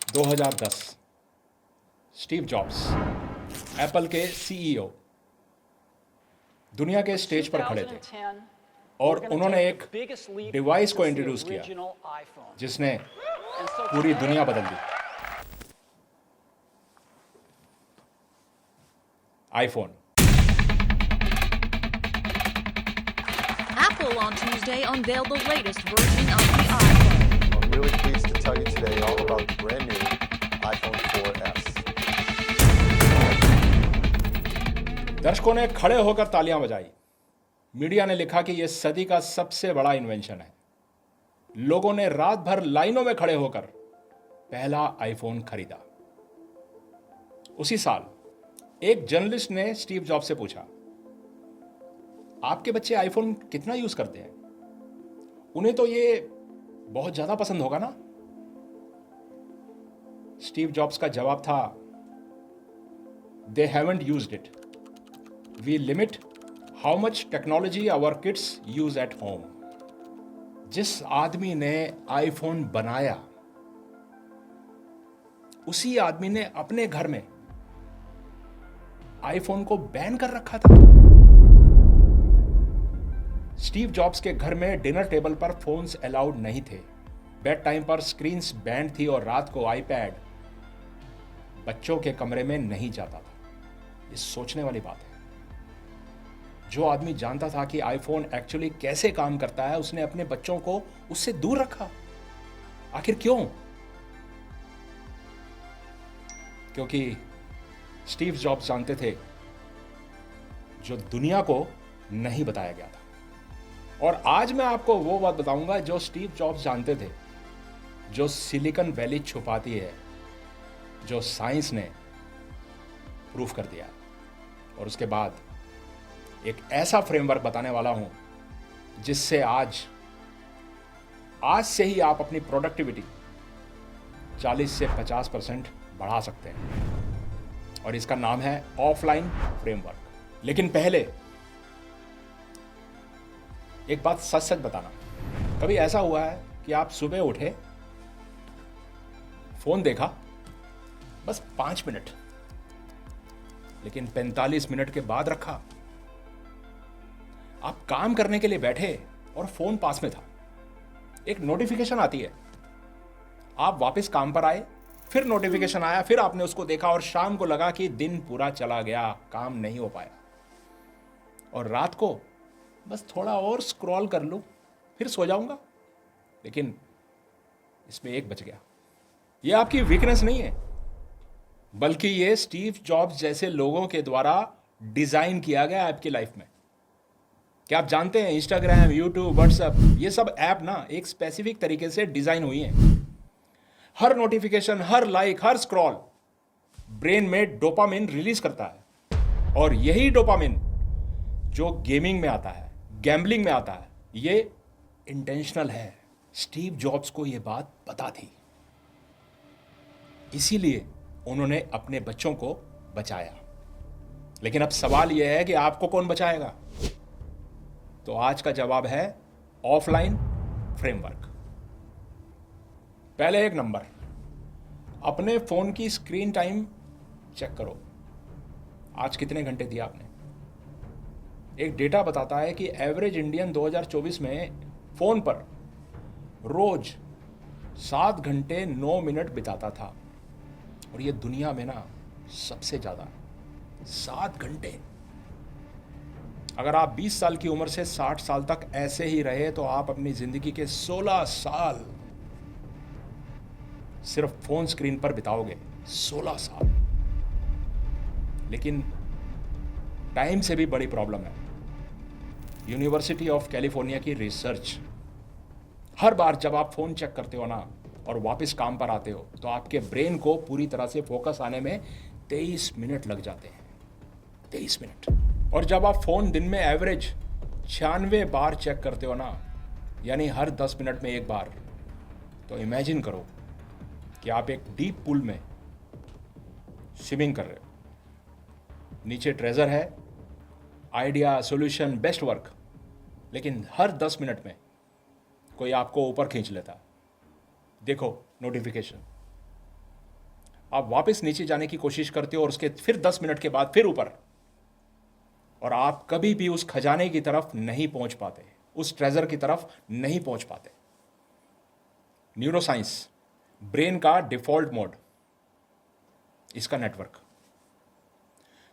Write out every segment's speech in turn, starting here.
2010 Steve jobs Apple के CEO दुनिया के स्टेज पर खड़े थे और उन्होंने एक डिवाइस को इंट्रोड्यूस किया जिसने पूरी दुनिया बदल दी। IPhone. Apple on Tuesday unveiled the latest version of the iPhone. I'm really pleased to tell you today all about the brand new iPhone 4S. दर्शकों ने खड़े होकर तालियां बजाई। मीडिया ने लिखा कि यह सदी का सबसे बड़ा इन्वेंशन है। लोगों ने रात भर लाइनों में खड़े होकर पहला आईफोन खरीदा। उसी साल एक जर्नलिस्ट ने स्टीव जॉब से पूछा, आपके बच्चे आईफोन कितना यूज करते हैं? उन्हें तो ये बहुत ज्यादा पसंद होगा ना? स्टीव जॉब्स का जवाब था, they haven't used it. We limit how much technology our kids use at home. जिस आदमी ने आईफोन बनाया उसी आदमी ने अपने घर में आईफोन को बैन कर रखा था। स्टीव जॉब्स के घर में डिनर टेबल पर फोन्स अलाउड नहीं थे। बेड टाइम पर स्क्रीन्स बैंड थी और रात को आईपैड बच्चों के कमरे में नहीं जाता था। ये सोचने वाली बात है। जो आदमी जानता था कि आईफोन एक्चुअली कैसे काम करता है, उसने अपने बच्चों को उससे दूर रखा। आखिर क्यों? क्योंकि स्टीव जॉब्स जानते थे जो दुनिया को नहीं बताया गया था। और आज मैं आपको वो बात बताऊंगा जो स्टीव जॉब्स जानते थे, जो सिलिकॉन वैली छुपाती है, जो साइंस ने प्रूफ कर दिया। और उसके बाद एक ऐसा फ्रेमवर्क बताने वाला हूं जिससे आज से ही आप अपनी प्रोडक्टिविटी 40 से 50% बढ़ा सकते हैं। और इसका नाम है ऑफलाइन फ्रेमवर्क। लेकिन पहले एक बात सच सच बताना, कभी ऐसा हुआ है कि आप सुबह उठे, फोन देखा बस 5 मिनट, लेकिन 45 मिनट के बाद रखा? आप काम करने के लिए बैठे और फोन पास में था, एक नोटिफिकेशन आती है, आप वापस काम पर आए, फिर नोटिफिकेशन आया, फिर आपने उसको देखा और शाम को लगा कि दिन पूरा चला गया, काम नहीं हो पाया। और रात को बस थोड़ा और स्क्रॉल कर लूं, फिर सो जाऊंगा। लेकिन इसमें एक बच गया। ये आपकी वीकनेस नहीं है, बल्कि ये स्टीव जॉब्स जैसे लोगों के द्वारा डिजाइन किया गया आपकी लाइफ में। क्या आप जानते हैं इंस्टाग्राम, यूट्यूब, व्हाट्सएप, ये सब ऐप ना एक स्पेसिफिक तरीके से डिजाइन हुई हैं। हर नोटिफिकेशन, हर लाइक, हर स्क्रॉल ब्रेन में डोपामिन रिलीज करता है। और यही डोपामिन जो गेमिंग में आता है, गैम्बलिंग में आता है, ये इंटेंशनल है। स्टीव जॉब्स को यह बात पता थी, इसीलिए उन्होंने अपने बच्चों को बचाया। लेकिन अब सवाल यह है कि आपको कौन बचाएगा? तो आज का जवाब है ऑफलाइन फ्रेमवर्क। पहले एक नंबर, अपने फोन की स्क्रीन टाइम चेक करो। आज कितने घंटे दिया आपने? एक डेटा बताता है कि एवरेज इंडियन 2024 में फोन पर रोज 7 घंटे 9 मिनट बिताता था। और ये दुनिया में ना सबसे ज्यादा 7 घंटे। अगर आप 20 साल की उम्र से 60 साल तक ऐसे ही रहे तो आप अपनी जिंदगी के 16 साल सिर्फ फोन स्क्रीन पर बिताओगे। 16 साल। लेकिन टाइम से भी बड़ी प्रॉब्लम है। यूनिवर्सिटी ऑफ कैलिफोर्निया की रिसर्च, हर बार जब आप फोन चेक करते हो ना और वापस काम पर आते हो तो आपके ब्रेन को पूरी तरह से फोकस आने में 23 मिनट लग जाते हैं। 23 मिनट। और जब आप फोन दिन में एवरेज 96 बार चेक करते हो ना, यानी हर 10 मिनट में एक बार, तो इमेजिन करो कि आप एक डीप पूल में स्विमिंग कर रहे हो। नीचे ट्रेजर है, आइडिया, सॉल्यूशन, बेस्ट वर्क, लेकिन हर 10 मिनट में कोई आपको ऊपर खींच लेता। देखो नोटिफिकेशन, आप वापस नीचे जाने की कोशिश करते हो और उसके फिर 10 मिनट के बाद फिर ऊपर, और आप कभी भी उस खजाने की तरफ नहीं पहुंच पाते, उस ट्रेजर की तरफ नहीं पहुंच पाते। न्यूरोसाइंस, ब्रेन का डिफॉल्ट मोड, इसका नेटवर्क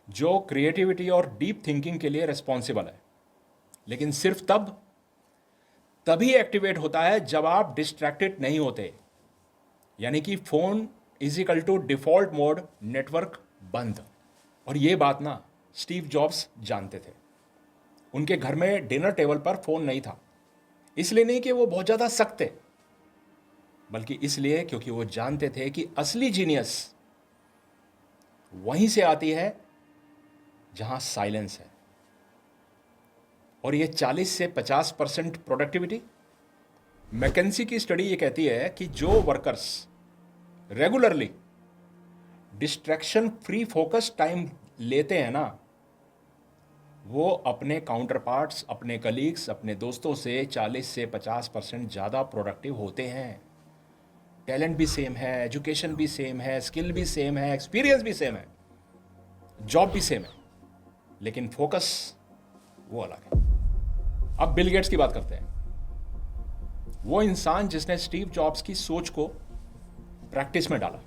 जो क्रिएटिविटी और डीप थिंकिंग के लिए रिस्पॉन्सिबल है, लेकिन सिर्फ तभी एक्टिवेट होता है जब आप डिस्ट्रैक्टेड नहीं होते। यानी कि phone is equal to default mode, network बंद। और ये बात ना स्टीव जॉब्स जानते थे। उनके घर में डिनर टेबल पर फोन नहीं था, इसलिए नहीं कि वो बहुत ज्यादा सख्त थे, बल्कि इसलिए क्योंकि वो जानते थे कि असली जीनियस वहीं से आती है जहां साइलेंस है। और ये 40 से 50% प्रोडक्टिविटी, मैकेंसी की स्टडी ये कहती है कि जो workers regularly distraction free focus time लेते हैं ना, वो अपने काउंटर पार्ट्स, अपने कलीग्स, अपने दोस्तों से 40 से 50% ज़्यादा प्रोडक्टिव होते हैं। टैलेंट भी सेम है, एजुकेशन भी सेम है, स्किल भी सेम है, एक्सपीरियंस भी सेम है, जॉब भी सेम है, लेकिन फोकस वो अलग है। अब बिल गेट्स की बात करते हैं। वो इंसान जिसने स्टीव जॉब्स की सोच को प्रैक्टिस में डाला।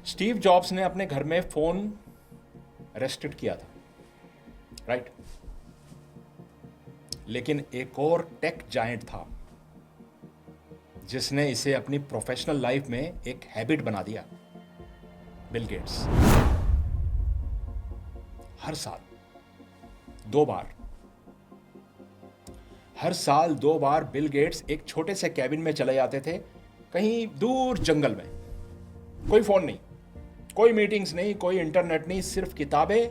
स्टीव जॉब्स ने अपने घर में फोन रेस्ट्रिक्ट किया था, राइट? लेकिन एक और टेक जायंट था जिसने इसे अपनी प्रोफेशनल लाइफ में एक हैबिट बना दिया, बिल गेट्स। हर साल 2 बार बिल गेट्स एक छोटे से कैबिन में चले जाते थे, कहीं दूर जंगल में। कोई फोन नहीं, कोई मीटिंग्स नहीं, कोई इंटरनेट नहीं, सिर्फ किताबें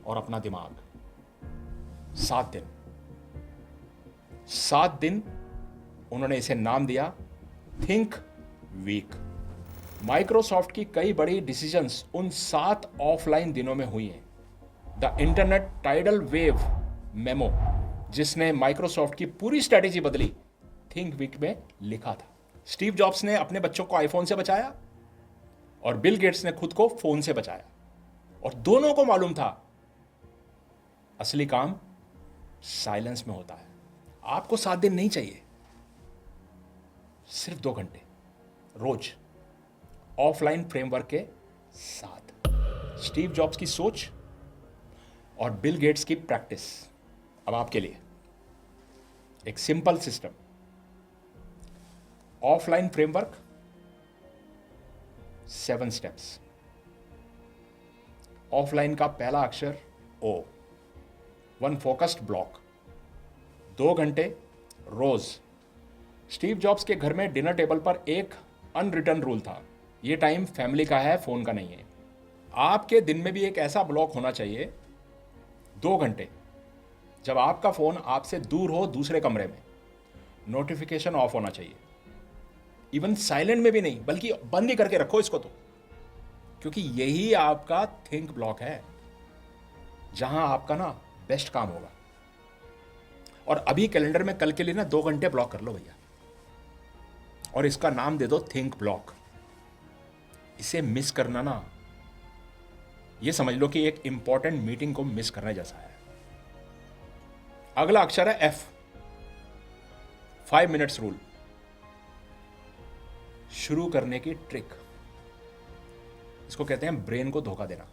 और अपना दिमाग। 7 दिन उन्होंने इसे नाम दिया थिंक वीक। माइक्रोसॉफ्ट की कई बड़ी डिसीजंस उन 7 ऑफलाइन दिनों में हुई हैं। The internet tidal wave memo, जिसने माइक्रोसॉफ्ट की पूरी स्ट्रेटेजी बदली, थिंक वीक में लिखा था। स्टीव जॉब्स ने अपने बच्चों को आईफोन से बचाया और बिल गेट्स ने खुद को फोन से बचाया, और दोनों को मालूम था असली काम साइलेंस में होता है। आपको 7 दिन नहीं चाहिए, सिर्फ 2 घंटे रोज ऑफलाइन फ्रेमवर्क के साथ। स्टीव जॉब्स की सोच और बिल गेट्स की प्रैक्टिस। अब आपके लिए एक simple system, offline framework, 7 steps. Offline का पहला अक्षर O, 1 फोकस्ड ब्लॉक, 2 घंटे रोज। स्टीव जॉब्स के घर में डिनर टेबल पर एक अनरिटन रूल था, यह टाइम फैमिली का है, फोन का नहीं है। आपके दिन में भी एक ऐसा ब्लॉक होना चाहिए, 2 घंटे, जब आपका फोन आपसे दूर हो, दूसरे कमरे में। नोटिफिकेशन ऑफ होना चाहिए, इवन साइलेंट में भी नहीं, बल्कि बंद ही करके रखो इसको, तो क्योंकि यही आपका थिंक ब्लॉक है, जहां आपका ना बेस्ट काम होगा। और अभी कैलेंडर में कल के लिए ना 2 घंटे ब्लॉक कर लो भैया, और इसका नाम दे दो थिंक ब्लॉक। इसे मिस करना ना, ये समझ लो कि एक इंपॉर्टेंट मीटिंग को मिस करने जैसा है। अगला अक्षर है F, 5 मिनट्स रूल। शुरू करने की ट्रिक, इसको कहते हैं ब्रेन को धोखा देना।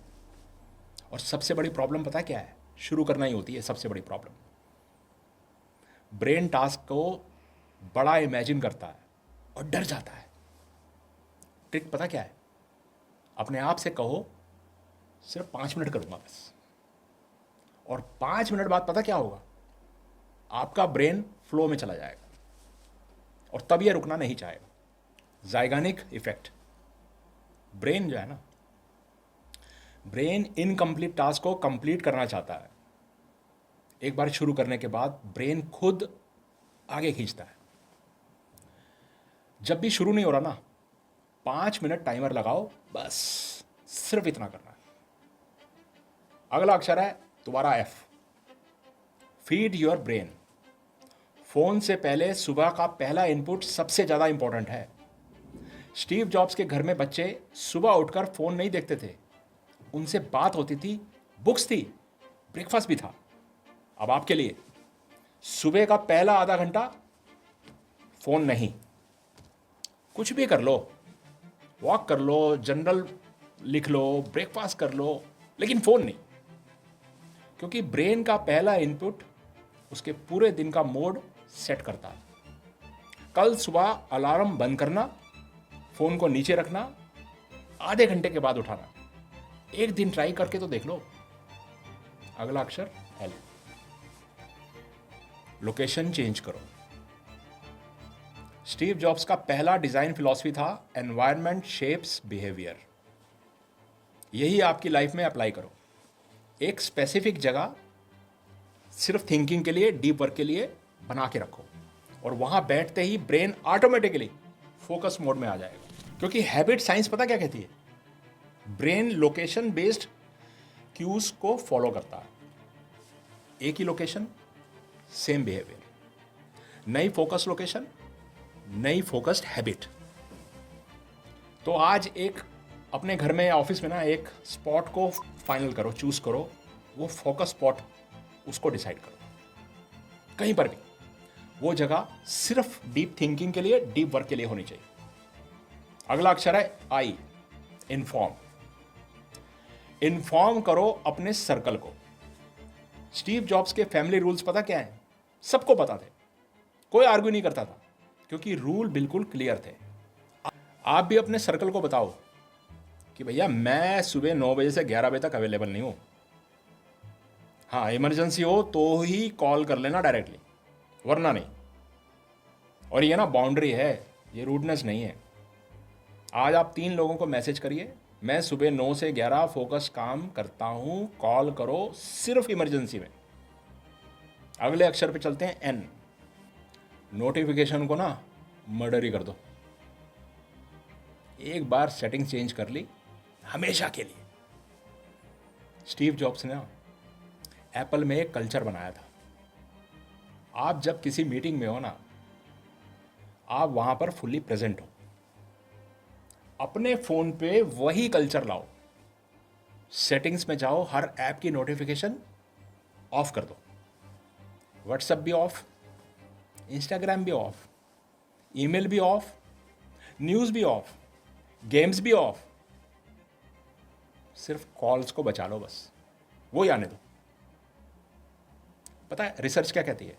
और सबसे बड़ी प्रॉब्लम पता है क्या है? शुरू करना ही होती है सबसे बड़ी प्रॉब्लम। ब्रेन टास्क को बड़ा इमेजिन करता है और डर जाता है। ट्रिक पता क्या है? अपने आप से कहो सिर्फ 5 मिनट करूंगा बस, और 5 मिनट बाद पता क्या होगा? आपका ब्रेन फ्लो में चला जाएगा और तब यह रुकना नहीं चाहेगा। ज़ाइगानिक इफेक्ट। ब्रेन जो है ना, ब्रेन इनकम्प्लीट टास्क को कंप्लीट करना चाहता है। एक बार शुरू करने के बाद ब्रेन खुद आगे खींचता है। जब भी शुरू नहीं हो रहा ना, 5 मिनट टाइमर लगाओ, बस सिर्फ इतना करना है। अगला अक्षर है तुम्हारा F, feed your brain. Phone से पहले सुबह का पहला इनपुट सबसे ज्यादा इंपॉर्टेंट है। स्टीव जॉब्स के घर में बच्चे सुबह उठकर फोन नहीं देखते थे, उनसे बात होती थी, बुक्स थी, ब्रेकफास्ट भी था। अब आपके लिए सुबह का पहला आधा घंटा फोन नहीं, कुछ भी कर लो, वॉक कर लो, जनरल लिख लो, ब्रेकफास्ट कर लो, लेकिन फोन नहीं, क्योंकि ब्रेन का पहला इनपुट उसके पूरे दिन का मोड सेट करता है। कल सुबह अलार्म बंद करना, फोन को नीचे रखना, आधे घंटे के बाद उठाना। एक दिन ट्राई करके तो देख लो। अगला अक्षर एल। लोकेशन चेंज करो। स्टीव जॉब्स का पहला डिजाइन फिलॉसफी था एनवायरनमेंट शेप्स बिहेवियर। यही आपकी लाइफ में अप्लाई करो। एक स्पेसिफिक जगह सिर्फ थिंकिंग के लिए, डीप वर्क के लिए बना के रखो, और वहां बैठते ही ब्रेन ऑटोमेटिकली फोकस मोड में आ जाएगा। क्योंकि हैबिट साइंस पता क्या कहती है? ब्रेन लोकेशन बेस्ड क्यूज को फॉलो करता है। एक ही लोकेशन, सेम बिहेवियर। नई फोकस लोकेशन, नई फोकस्ड हैबिट। तो आज एक अपने घर में या ऑफिस में ना एक स्पॉट को फाइनल करो, चूज करो, वो फोकस स्पॉट उसको डिसाइड करो। कहीं पर भी वो जगह सिर्फ डीप थिंकिंग के लिए, डीप वर्क के लिए होनी चाहिए। अगला अक्षर है आई, इन्फॉर्म। इन्फॉर्म करो अपने सर्कल को। स्टीव जॉब्स के फैमिली रूल्स पता क्या है? सबको पता थे, कोई आर्ग्यू नहीं करता था, क्योंकि रूल बिल्कुल क्लियर थे। आप भी अपने सर्कल को बताओ कि भैया मैं सुबह 9 बजे से 11 बजे तक अवेलेबल नहीं हूं। हाँ, इमरजेंसी हो तो ही कॉल कर लेना डायरेक्टली, वरना नहीं। और ये ना बाउंड्री है, ये रूडनेस नहीं है। आज आप 3 लोगों को मैसेज करिए, मैं सुबह 9 से 11 फोकस काम करता हूं, कॉल करो सिर्फ इमरजेंसी में। अगले अक्षर पे चलते हैं, एन। नोटिफिकेशन को ना मर्डर ही कर दो। एक बार सेटिंग चेंज कर ली, हमेशा के लिए। स्टीव जॉब्स ने ना एप्पल में एक कल्चर बनाया था। आप जब किसी मीटिंग में हो ना, आप वहां पर फुल्ली प्रेजेंट हो। अपने फोन पे वही कल्चर लाओ। सेटिंग्स में जाओ, हर ऐप की नोटिफिकेशन ऑफ कर दो। व्हाट्सएप भी ऑफ, इंस्टाग्राम भी ऑफ, ईमेल भी ऑफ, न्यूज़ भी ऑफ, गेम्स भी ऑफ। सिर्फ कॉल्स को बचा लो, बस वो ही आने दो। पता है रिसर्च क्या कहती है?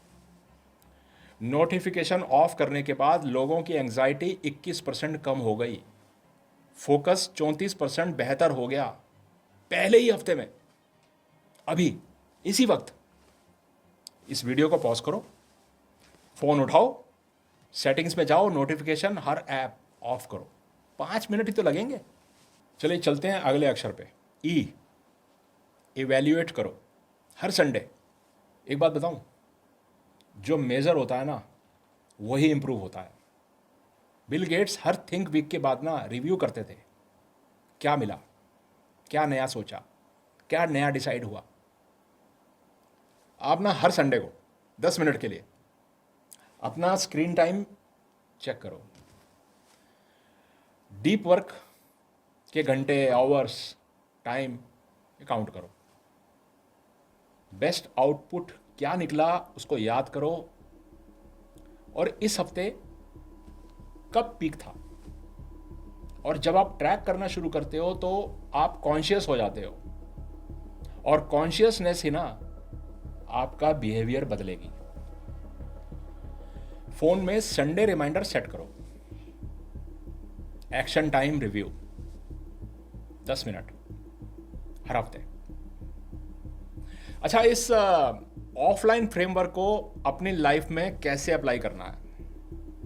नोटिफिकेशन ऑफ करने के बाद लोगों की एंजाइटी 21% कम हो गई, फोकस 34% बेहतर हो गया, पहले ही हफ्ते में। अभी इसी वक्त इस वीडियो को पॉज करो, फोन उठाओ, सेटिंग्स में जाओ, नोटिफिकेशन हर ऐप ऑफ करो। 5 मिनट ही तो लगेंगे। चलिए चलते हैं अगले अक्षर पे, ई। इवैल्यूएट करो हर संडे। एक बात बताऊं, जो मेजर होता है ना वही इंप्रूव होता है। बिल गेट्स हर थिंक वीक के बाद ना रिव्यू करते थे, क्या मिला, क्या नया सोचा, क्या नया डिसाइड हुआ। आप ना हर संडे को 10 मिनट के लिए अपना स्क्रीन टाइम चेक करो। डीप वर्क के घंटे, आवर्स, टाइम काउंट करो। बेस्ट आउटपुट क्या निकला उसको याद करो, और इस हफ्ते कब पीक था। और जब आप ट्रैक करना शुरू करते हो तो आप कॉन्शियस हो जाते हो, और कॉन्शियसनेस ही ना आपका बिहेवियर बदलेगी। फोन में संडे रिमाइंडर सेट करो। एक्शन टाइम रिव्यू 10 मिनट हर हफ्ते। अच्छा, इस ऑफलाइन फ्रेमवर्क को अपनी लाइफ में कैसे अप्लाई करना है,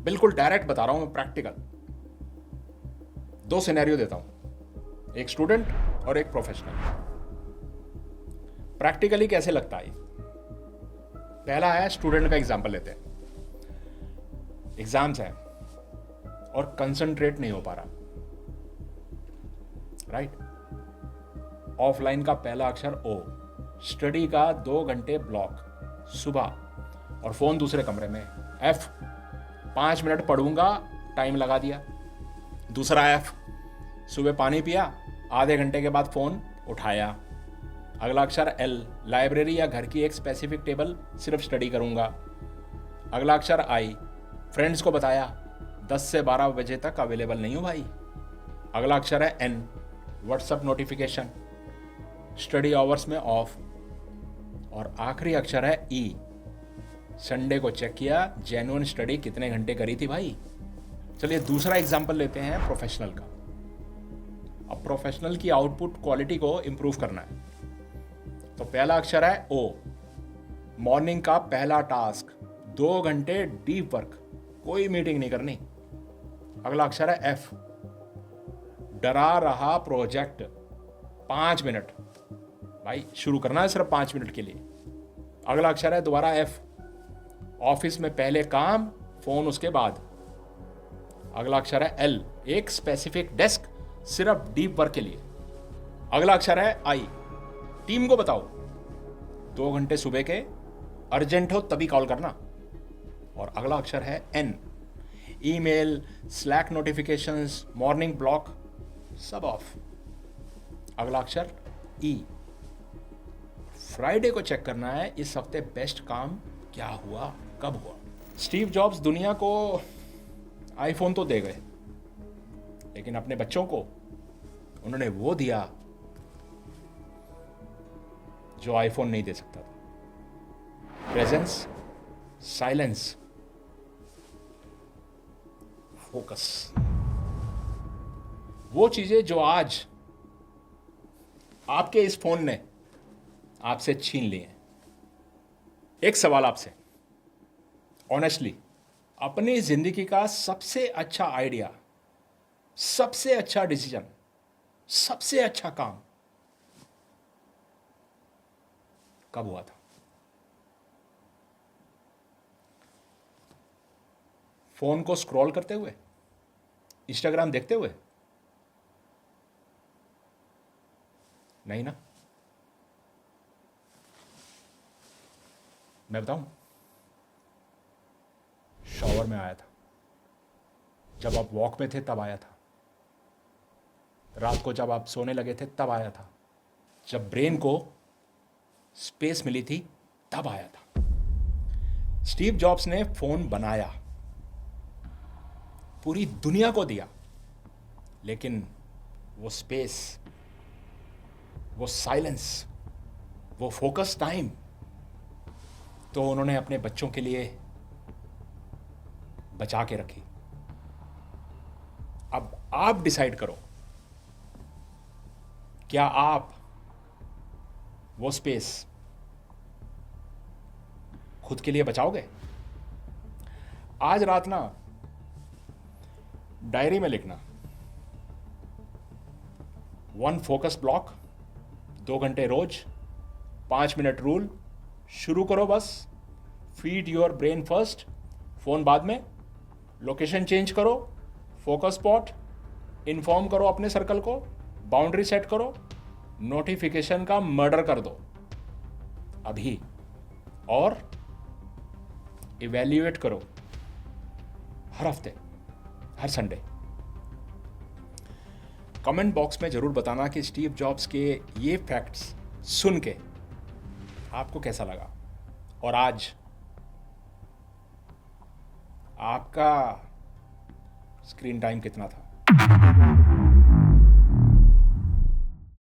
बिल्कुल डायरेक्ट बता रहा हूं मैं, प्रैक्टिकल। 2 सिनेरियो देता हूं, एक स्टूडेंट और एक प्रोफेशनल। प्रैक्टिकली कैसे लगता है? पहला है, स्टूडेंट का एग्जांपल लेते हैं। एग्जाम्स है और कंसंट्रेट नहीं हो पा रहा, राइट? ऑफलाइन का पहला अक्षर ओ। स्टडी का 2 घंटे ब्लॉक सुबह, और फोन दूसरे कमरे में। एफ 5 मिनट पढ़ूंगा, टाइम लगा दिया। दूसरा एफ, सुबह पानी पिया, आधे घंटे के बाद फोन उठाया। अगला अक्षर एल, लाइब्रेरी या घर की एक स्पेसिफिक टेबल सिर्फ स्टडी करूंगा। अगला अक्षर आई, फ्रेंड्स को बताया 10 से 12 बजे तक अवेलेबल नहीं हूं भाई। अगला अक्षर है N, WhatsApp notification, study hours में ऑफ। और आखिरी अक्षर है ई, संडे को चेक किया जेन्युइन स्टडी कितने घंटे करी थी भाई। चलिए दूसरा एग्जांपल लेते हैं प्रोफेशनल का। अब प्रोफेशनल की आउटपुट क्वालिटी को इंप्रूव करना है, तो पहला अक्षर है ओ, मॉर्निंग का पहला टास्क 2 घंटे डीप वर्क, कोई मीटिंग नहीं करनी। अगला अक्षर है एफ, डरा रहा प्रोजेक्ट 5 मिनट, भाई शुरू करना है सिर्फ 5 मिनट के लिए। अगला अक्षर है दोबारा एफ, ऑफिस में पहले काम, फोन उसके बाद। अगला अक्षर है एल, एक स्पेसिफिक डेस्क सिर्फ डीप वर्क के लिए। अगला अक्षर है आई, टीम को बताओ 2 घंटे सुबह के, अर्जेंट हो तभी कॉल करना। और अगला अक्षर है N, email, Slack notifications, morning block सब ऑफ। अगला अक्षर ई, फ्राइडे को चेक करना है इस हफ्ते बेस्ट काम क्या हुआ, कब हुआ। स्टीव जॉब्स दुनिया को आईफोन तो दे गए, लेकिन अपने बच्चों को उन्होंने वो दिया जो आईफोन नहीं दे सकता था। प्रेजेंस, साइलेंस, फोकस, वो चीजें जो आज आपके इस फोन ने आपसे छीन ली हैं। एक सवाल आपसे, ऑनेस्टली, अपनी जिंदगी का सबसे अच्छा आइडिया, सबसे अच्छा डिसीजन, सबसे अच्छा काम कब हुआ था? फोन को स्क्रॉल करते हुए, इंस्टाग्राम देखते हुए? नहीं ना। मैं बताऊं, शॉवर में आया था, जब आप वॉक में थे तब आया था, रात को जब आप सोने लगे थे तब आया था, जब ब्रेन को स्पेस मिली थी तब आया था। स्टीव जॉब्स ने फोन बनाया, पूरी दुनिया को दिया, लेकिन वो स्पेस, वो साइलेंस, वो फोकस टाइम तो उन्होंने अपने बच्चों के लिए बचा के रखी। अब आप डिसाइड करो, क्या आप वो स्पेस खुद के लिए बचाओगे? आज रात ना डायरी में लिखना, 1 फोकस ब्लॉक, 2 घंटे रोज, 5 मिनट रूल, शुरू करो बस। Feed your brain first, phone बाद में। लोकेशन चेंज करो, फोकस स्पॉट, इन्फॉर्म करो अपने सर्कल को, बाउंड्री सेट करो, नोटिफिकेशन का मर्डर कर दो अभी, और इवैल्यूएट करो हर हफ्ते, हर संडे। कमेंट बॉक्स में जरूर बताना कि स्टीव जॉब्स के ये फैक्ट्स सुन के आपको कैसा लगा, और आज आपका स्क्रीन टाइम कितना था।